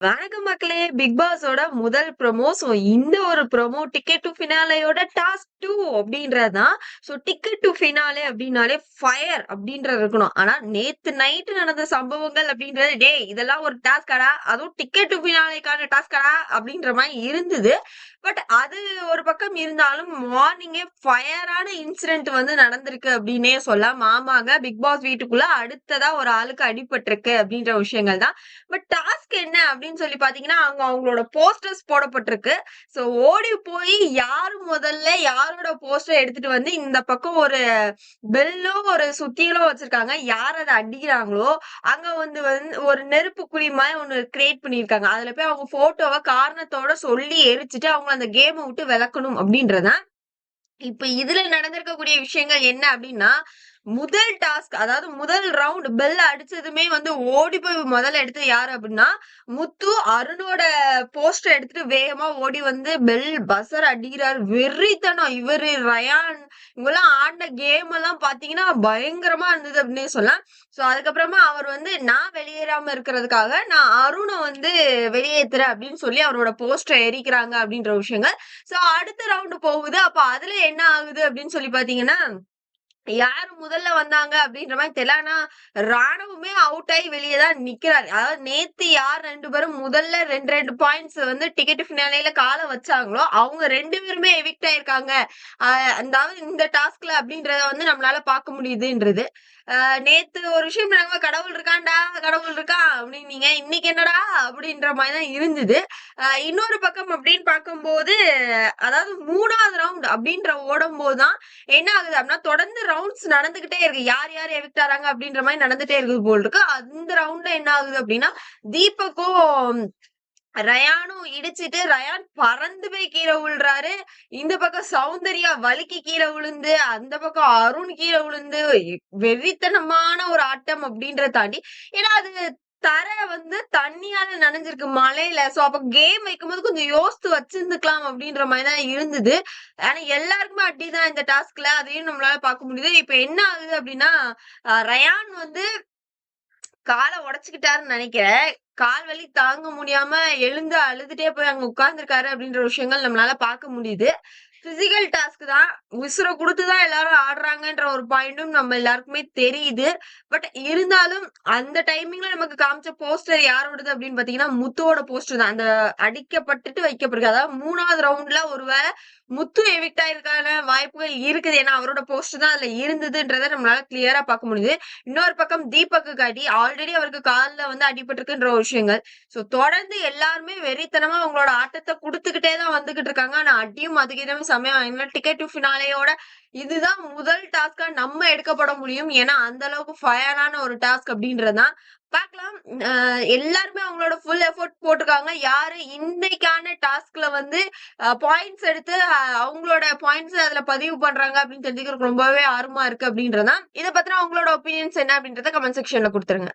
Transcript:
வணக்கம் மக்களே! பிக் பாஸோட முதல் ப்ரோமோ. இந்த ஒரு ப்ரோமோ டிக்கெட் டூ ஃபினாலேயோட டாஸ்க் 2 அப்படின்றது தான். டிக்கெட் டூ ஃபினாலே அப்படின்னாலே ஃபயர் அப்படின்றது இருக்கணும். ஆனா நேத்து நைட் நடந்த சம்பவங்கள் அப்படின்றது, டேய் இதெல்லாம் ஒரு டாஸ்க்காடா? அதுவும் டிக்கெட் டூ ஃபினாலேக்கான டாஸ்க்காடா? அப்படின்ற மாரி இருந்தது. பட் அது ஒரு பக்கம் இருந்தாலும் மார்னிங்கே ஃபயரான இன்சிடென்ட் வந்து நடந்திருக்கு அப்படின்னே சொல்லலாம். ஆமாங்க, பிக் பாஸ் வீட்டுக்குள்ள அடுத்ததா ஒரு ஆளுக்கு அடிபட்டிருக்கு அப்படின்ற விஷயங்கள் தான். பட் டாஸ்க் என்ன அப்படின்னு சொல்லி பாத்தீங்கன்னா, அங்க அவங்களோட போஸ்டர்ஸ் போடப்பட்டிருக்கு. சோ ஓடி போய் யாரு முதல்ல யாரோட போஸ்டர் எடுத்துட்டு வந்து இந்த பக்கம் ஒரு பெல்லோ ஒரு சுத்தியலோ வச்சிருக்காங்க. யார் அத அடிக்கிறாங்களோ அங்க வந்து ஒரு நெருப்பு குழி மாதிரி ஒண்ணு கிரியேட் பண்ணிருக்காங்க. அதுல போய் அவங்க போட்டோவ காரணத்தோட சொல்லி எரிச்சுட்டு அவங்க அந்த கேம விட்டு விலக்கணும் அப்படின்றதான். இப்ப இதுல நடந்திருக்கக்கூடிய விஷயங்கள் என்ன அப்படின்னா, முதல் டாஸ்க் அதாவது முதல் ரவுண்ட் பெல் அடிச்சதுமே வந்து ஓடி போய் முதல்ல எடுத்தது யாரு அப்படின்னா, முத்து அருணோட போஸ்டர் எடுத்துட்டு வேகமா ஓடி வந்து பெல் பஸர் அடிக்கிறாரு. வெறித்தனம் இவரு ரயான் இவங்கெல்லாம் ஆடின கேம் எல்லாம் பாத்தீங்கன்னா பயங்கரமா இருந்தது அப்படின்னே சொல்லலாம். அதுக்கப்புறமா அவர் வந்து நான் வெளியேறாம இருக்கிறதுக்காக நான் அருணை வந்து வெளியேத்துறேன் அப்படின்னு சொல்லி அவரோட போஸ்டர் எரிக்கிறாங்க அப்படின்ற விஷயங்கள். அடுத்த ரவுண்ட் போகுது. அப்ப அதுல என்ன ஆகுது அப்படின்னு சொல்லி பாத்தீங்கன்னா, யாரு முதல்ல வந்தாங்க அப்படின்ற மாதிரி தெரியல. ஆனா ராணுவமே அவுட் ஆகி வெளியே தான் நிக்கிறாரு. அதாவது நேத்து யார் 2 பேரும் முதல்ல 2 பாயிண்ட்ஸ் வந்து டிக்கெட் ஃபினாலேல கால வச்சாங்களோ அவங்க 2 பேருமே எவிக்ட் ஆயிருக்காங்க. அதாவது இந்த டாஸ்க்ல அப்படின்றத வந்து நம்மளால பார்க்க முடியுதுன்றது. நேத்து ஒரு விஷயம் நாங்க கடவுள் இருக்கான்டா, கடவுள் இருக்கான் அப்படின்னீங்க. இன்னைக்கு என்னடா அப்படின்ற மாதிரி தான் இருந்தது. இன்னொரு பக்கம் அப்படின்னு பார்க்கும்போது, அதாவது 3வது ரவுண்ட் அப்படின்ற ஓடும்போது தான் என்ன ஆகுது அப்படின்னா, தொடர்ந்து ரவுண்ட்ஸ் நடந்துகிட்டே இருக்கு. யார் யார் எவிக்ட் ஆறாங்க அப்படின்ற மாதிரி நடந்துட்டே இருக்குது போல் இருக்கு. அந்த ரவுண்ட்ல என்ன ஆகுது அப்படின்னா, தீபக்கும் ரயானும் இடிச்சிட்டு ரயான் பறந்து போய் கீழே விழுறாரு. இந்த பக்கம் சௌந்தர்யா வலிக்கு கீழே விழுந்து, அந்த பக்கம் அருண் கீழே விழுந்து, வெறித்தனமான ஒரு ஆட்டம் அப்படின்றத தாண்டி, ஏன்னா அது தரை வந்து தண்ணியால நனைஞ்சிருக்கு மழையில. அப்ப கேம் வைக்கும்போது கொஞ்சம் யோசித்து வச்சிருந்துக்கலாம் அப்படின்ற மாதிரி தான் இருந்தது. ஆனா எல்லாருக்குமே அடிதான் இந்த டாஸ்க்ல. அதையும் நம்மளால பார்க்க முடியுது. இப்ப என்ன ஆகுது அப்படின்னா, ரயான் வந்து கால உடைச்சுக்கிட்டாருன்னு நினைக்கிறேன். கால் வலி தாங்க முடியாம எழுந்து அழுதுட்டே போய் அங்க உட்கார்ந்துருக்காரு அப்படின்ற விஷயங்கள் நம்மளால பார்க்க முடியுது. பிசிக்கல் டாஸ்க் தான். உசுர குடுத்துதான் எல்லாரும் ஆடுறாங்கன்ற ஒரு பாயிண்ட்டும் நம்ம எல்லாருக்குமே தெரியுது. பட் இருந்தாலும் அந்த டைமிங்ல நமக்கு காமிச்ச போஸ்டர் யாரோடது அப்படின்னு பாத்தீங்கன்னா, முத்துவோட போஸ்டர் தான். அந்த அடிக்கப்பட்டுட்டு வைக்கப்பட்டிருக்கு. அதாவது 3வது ரவுண்ட்ல ஒருவேளை முத்து எவிக்ட் ஆயிருக்கான வாய்ப்புகள் இருக்குது. ஏன்னா அவரோட போஸ்டர் தான் அதுல இருந்ததுன்றத நம்மளால கிளியரா பார்க்க முடியுது. இன்னொரு பக்கம் தீபக்கு காட்டி ஆல்ரெடி அவருக்கு கால்ல வந்து அடிபட்டிருக்குன்ற ஒரு விஷயங்கள். தொடர்ந்து எல்லாருமே வெறித்தனமா அவங்களோட ஆட்டத்தை குடுத்துக்கிட்டே தான் வந்துகிட்டு இருக்காங்க. ஆனா அடியும் அதுக்கு செமையா டிக்கெட் டு ஃபினாலேயோட இதுதான் முதல் டாஸ்கா நம்ம எடுக்கப்பட முடியும். ஏன்னா அந்த அளவுக்கு ஃபயரான ஒரு டாஸ்க் அப்படின்றதுதான். பார்க்கலாம். எல்லாருமே அவங்களோட ஃபுல் எஃபோர்ட் போட்டிருக்காங்க. யாரு இன்னைக்கான டாஸ்க்ல வந்து பாயிண்ட்ஸ் எடுத்து அவங்களோட பாயிண்ட்ஸ் அதுல பதிவு பண்றாங்க அப்படின்னு தெரிஞ்சுக்கிறதுக்கு ரொம்பவே ஆர்வமா இருக்கு அப்படின்றதான். இதை பத்தின அவங்களோட ஒப்பீனியன்ஸ் என்ன அப்படின்றத கமெண்ட் செக்ஷன்ல கொடுத்துருங்க.